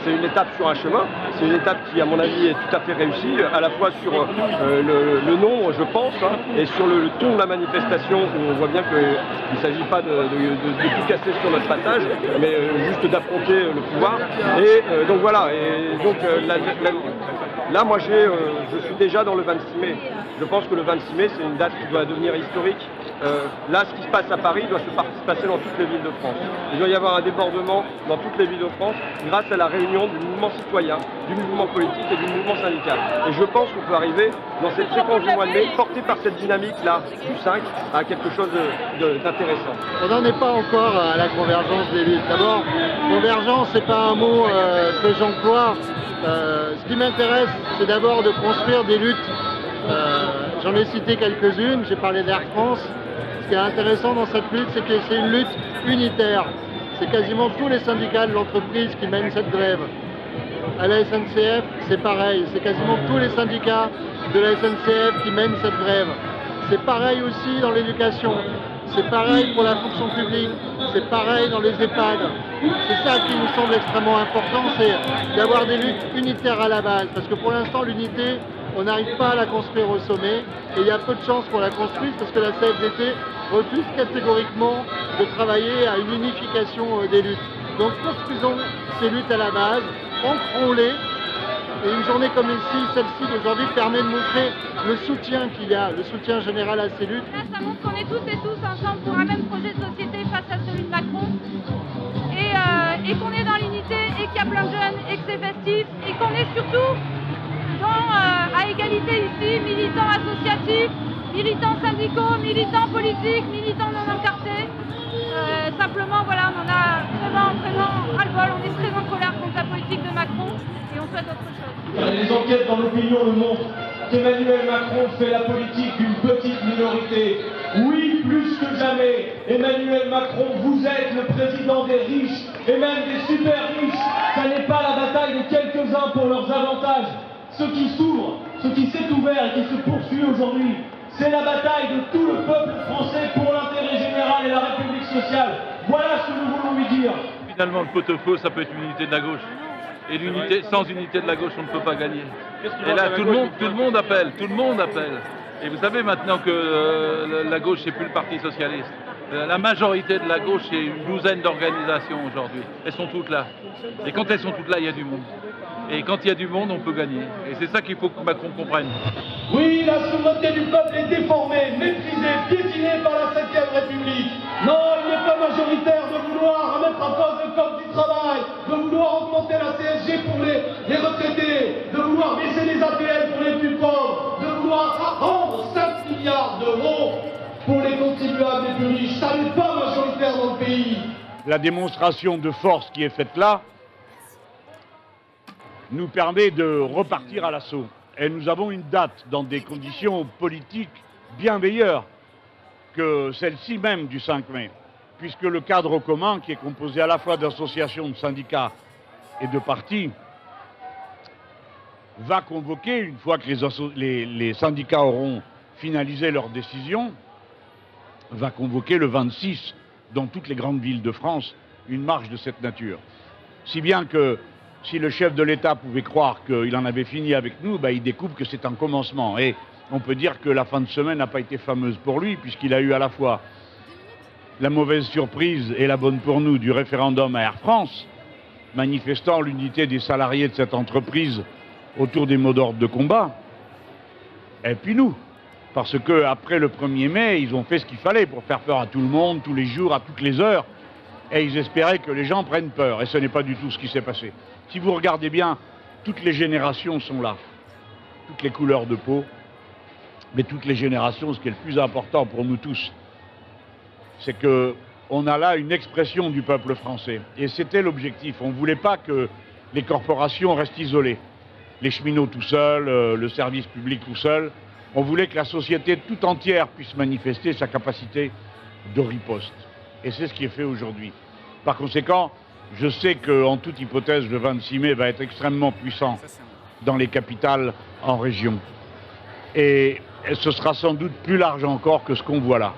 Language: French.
c'est une étape sur un chemin, c'est une étape qui, à mon avis, est tout à fait réussie, à la fois sur le nombre, je pense, hein, et sur le ton de la manifestation, où on voit bien qu'il ne s'agit pas de tout casser sur notre passage, mais juste d'affronter le pouvoir. Et donc voilà, et donc là, moi, je suis déjà dans le 26 mai. Je pense que le 26 mai, c'est une date qui doit devenir historique. Là, ce qui se passe à Paris doit se passer dans toutes les villes de France. Il doit y avoir un débordement dans toutes les villes de France grâce à la réunion du mouvement citoyen, du mouvement politique et du mouvement syndical. Et je pense qu'on peut arriver dans cette séquence du mois de mai, portée par cette dynamique-là du 5, à quelque chose d'intéressant. On n'en est pas encore à la convergence des luttes. D'abord, convergence, c'est pas un mot que j'emploie. Ce qui m'intéresse, c'est d'abord de construire des luttes. J'en ai cité quelques-unes, j'ai parlé d'Air France. Ce qui est intéressant dans cette lutte, c'est que c'est une lutte unitaire. C'est quasiment tous les syndicats de l'entreprise qui mènent cette grève. À la SNCF, c'est pareil, c'est quasiment tous les syndicats de la SNCF qui mènent cette grève. C'est pareil aussi dans l'éducation, c'est pareil pour la fonction publique, c'est pareil dans les EHPAD. C'est ça qui nous semble extrêmement important, c'est d'avoir des luttes unitaires à la base, parce que pour l'instant l'unité, on n'arrive pas à la construire au sommet, et il y a peu de chances qu'on la construise parce que la CFDT refuse catégoriquement de travailler à une unification des luttes. Donc construisons ces luttes à la base, ancrons-les, et une journée comme ici, celle-ci d'aujourd'hui, permet de montrer le soutien qu'il y a, le soutien général à ces luttes. Ça montre qu'on est toutes et tous ensemble pour un même projet de société face à celui de Macron, et qu'on est dans l'unité, et qu'il y a plein de jeunes, et que c'est festif, et qu'on est surtout à égalité ici, militants associatifs, militants syndicaux, militants politiques, militants non encartés. Simplement, voilà, on en a vraiment ras-le-bol, on est très en colère contre la politique de Macron et on souhaite autre chose. Les enquêtes dans l'opinion le montrent qu'Emmanuel Macron fait la politique d'une petite minorité. Oui, plus que jamais, Emmanuel Macron, vous êtes le président des riches et même des super riches. Ça n'est pas la bataille de quelques-uns pour leurs avantages. Ce qui s'ouvre, ce qui s'est ouvert et qui se poursuit aujourd'hui, c'est la bataille de tout le peuple français pour l'intérêt général et la République sociale. Voilà ce que nous voulons lui dire. Finalement, le pot-au-feu, ça peut être une unité de la gauche. Et l'unité, sans unité de la gauche, on ne peut pas gagner. Et là, tout le monde appelle, tout le monde appelle. Et vous savez maintenant que la gauche, c'est plus le Parti socialiste. La majorité de la gauche, c'est une douzaine d'organisations aujourd'hui. Elles sont toutes là. Et quand elles sont toutes là, il y a du monde. Et quand il y a du monde, on peut gagner. Et c'est ça qu'il faut que Macron comprenne. Oui, la souveraineté du peuple est déformée, méprisée, piétinée par la 5e République. Non, il n'est pas majoritaire de vouloir remettre en cause le code du travail, de vouloir augmenter la CSG pour les retraités, de vouloir baisser les APL pour les plus pauvres, de vouloir rendre 5 milliards d'euros pour les contribuables les plus riches. Ça n'est pas majoritaire dans le pays. La démonstration de force qui est faite là nous permet de repartir à l'assaut. Et nous avons une date dans des conditions politiques bien meilleures que celle-ci même du 5 mai, puisque le cadre commun, qui est composé à la fois d'associations, de syndicats et de partis, va convoquer, une fois que les syndicats auront finalisé leur décision, va convoquer le 26, dans toutes les grandes villes de France, une marche de cette nature. Si bien que si le chef de l'État pouvait croire qu'il en avait fini avec nous, il découvre que c'est un commencement. Et on peut dire que la fin de semaine n'a pas été fameuse pour lui, puisqu'il a eu à la fois la mauvaise surprise et la bonne pour nous du référendum à Air France, manifestant l'unité des salariés de cette entreprise autour des mots d'ordre de combat. Et puis nous, parce qu'après le 1er mai, ils ont fait ce qu'il fallait pour faire peur à tout le monde, tous les jours, à toutes les heures. Et ils espéraient que les gens prennent peur. Et ce n'est pas du tout ce qui s'est passé. Si vous regardez bien, toutes les générations sont là. Toutes les couleurs de peau. Mais toutes les générations, ce qui est le plus important pour nous tous, c'est qu'on a là une expression du peuple français. Et c'était l'objectif. On ne voulait pas que les corporations restent isolées. Les cheminots tout seuls, le service public tout seul. On voulait que la société tout entière puisse manifester sa capacité de riposte. Et c'est ce qui est fait aujourd'hui. Par conséquent, je sais qu'en toute hypothèse, le 26 mai va être extrêmement puissant dans les capitales en région. Et ce sera sans doute plus large encore que ce qu'on voit là.